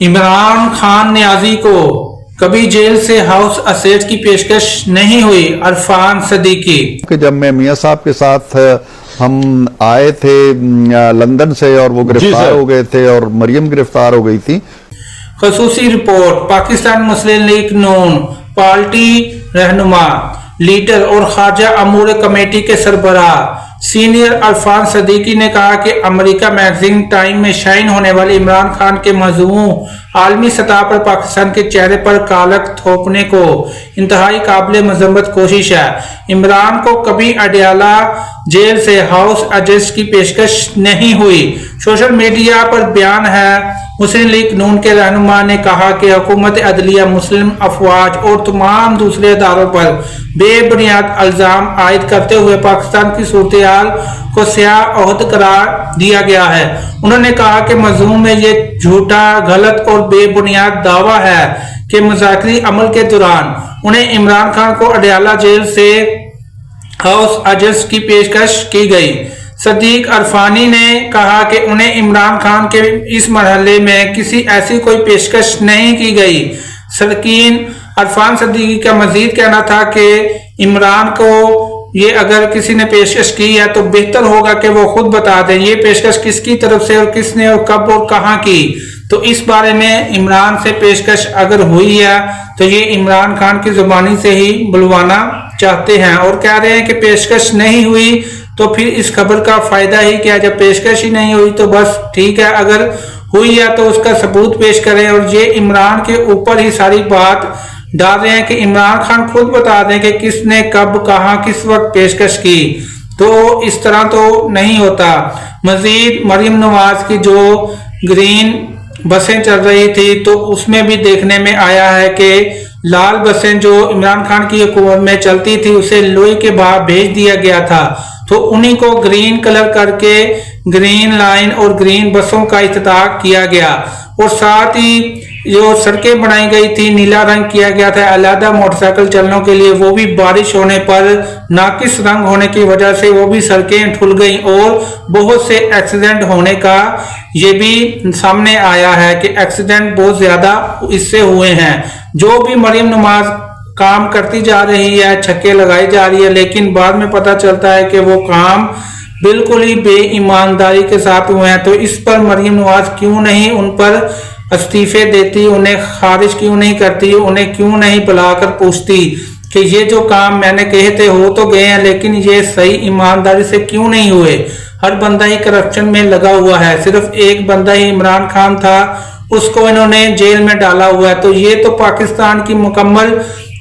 इमरान खान न्याजी को कभी जेल से हाउस अरेस्ट की पेशकश नहीं हुई। अरफान सदीकी कि जब मैं मियां साहब के साथ हम आए थे लंदन से और वो गिरफ्तार हो गए थे और मरियम गिरफ्तार हो गई थी। खसूसी रिपोर्ट। पाकिस्तान मुस्लिम लीग नून पार्टी रहनुमा लीडर और खारजा अमूर कमेटी के सरबराह सीनियर अरफान सदीकी ने कहा कि अमेरिका मैगजीन टाइम में शाइन होने वाले इमरान खान के मजमू आलमी सतह पर पाकिस्तान के चेहरे पर कालक थोपने को इंतहाई काबिल मजम्मत कोशिश है। इमरान को कभी अडयाला जेल से हाउस अरेस्ट की पेशकश नहीं हुई। सोशल मीडिया पर बयान है। मुस्लिम लीग नून के रहनुमा ने कहा कि हुकूमत अदलिया मुस्लिम अफवाज और तमाम दूसरे इदारों पर बेबुनियाद इल्जाम आयद करते हुए पाकिस्तान की सूरत-ए-हाल को स्याह ओहद करार दिया गया है। उन्होंने कहा कि मजमून में ये झूठा, गलत और बेबुनियाद दावा है कि मुज़ाकरी अमल के दौरान उन्हें इमरान खान को अडयाला जेल से हाउस अरेस्ट की पेशकश की गई। सदीक अरफानी ने कहा कि उन्हें इमरान खान के इस मरहले में किसी ऐसी कोई पेशकश नहीं की गई। सरकीन अरफान सदीकी का मजीद कहना था कि इमरान को ये अगर किसी ने पेशकश की है तो बेहतर होगा कि वो खुद बता दें ये पेशकश किसकी तरफ से और किसने और कब और कहां की। तो इस बारे में इमरान से पेशकश अगर हुई है तो ये इमरान खान की जुबानी से ही बुलवाना चाहते हैं और कह रहे हैं कि पेशकश नहीं हुई तो फिर इस खबर का फायदा ही क्या। जब पेशकश ही नहीं हुई तो बस ठीक है, अगर हुई है तो उसका सबूत पेश करें। और ये इमरान के ऊपर ही सारी बात डाल रहे हैं कि इमरान खान खुद बता दें कि किसने कब कहां किस वक्त पेशकश की। तो इस तरह तो नहीं होता। मजीद मरियम नवाज की जो ग्रीन बसें चल रही थी तो उसमें भी देखने में आया है कि लाल बसें जो इमरान खान की हुकूमत में चलती थी उसे लोहे के बाहर भेज दिया गया था, तो उन्हीं को ग्रीन कलर करके ग्रीन लाइन और ग्रीन बसों का इफ्तिताह किया गया। और साथ ही जो सड़कें बनाई गई थी नीला रंग किया गया था अलहदा मोटरसाइकिल चलने के लिए, वो भी बारिश होने पर नाकिस रंग होने की वजह से वो भी सड़कें ठुल गई और बहुत से एक्सीडेंट होने का ये भी सामने आया है कि एक्सीडेंट बहुत ज्यादा इससे हुए हैं। जो भी मरियम नवाज काम करती जा रही है, छक्के लगाई जा रही है, लेकिन बाद में पता चलता है कि वो काम बिल्कुल ही बेईमानदारी के साथ हुए हैं। तो इस पर मरियम नवाज क्यों नहीं उन पर इस्तीफे देती, उन्हें खारिज क्यों नहीं करती, उन्हें क्यों नहीं बुलाकर पूछती कि ये जो काम मैंने कहे थे हो तो गए हैं लेकिन ये सही ईमानदारी से क्यों नहीं हुए। हर बंदा ही करप्शन में लगा हुआ है, सिर्फ एक बंदा ही इमरान खान था, उसको इन्होंने जेल में डाला हुआ है। तो ये तो पाकिस्तान की मुकम्मल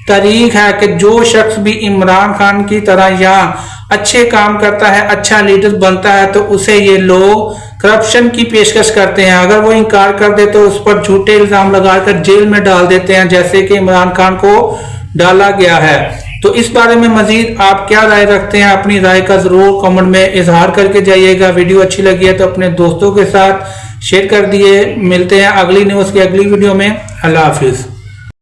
तारीख है कि जो शख्स भी इमरान खान की तरह यहाँ अच्छे काम करता है, अच्छा लीडर बनता है, तो उसे ये लोग करप्शन की पेशकश करते हैं। अगर वो इनकार कर दे तो उस पर झूठे इल्जाम लगाकर जेल में डाल देते हैं, जैसे कि इमरान खान को डाला गया है। तो इस बारे में मजीद आप क्या राय रखते हैं, अपनी राय का जरूर कमेंट में इजहार करके जाइएगा। वीडियो अच्छी लगी है तो अपने दोस्तों के साथ शेयर कर दिए। मिलते हैं अगली न्यूज़ की अगली वीडियो में। अल्लाह हाफिज।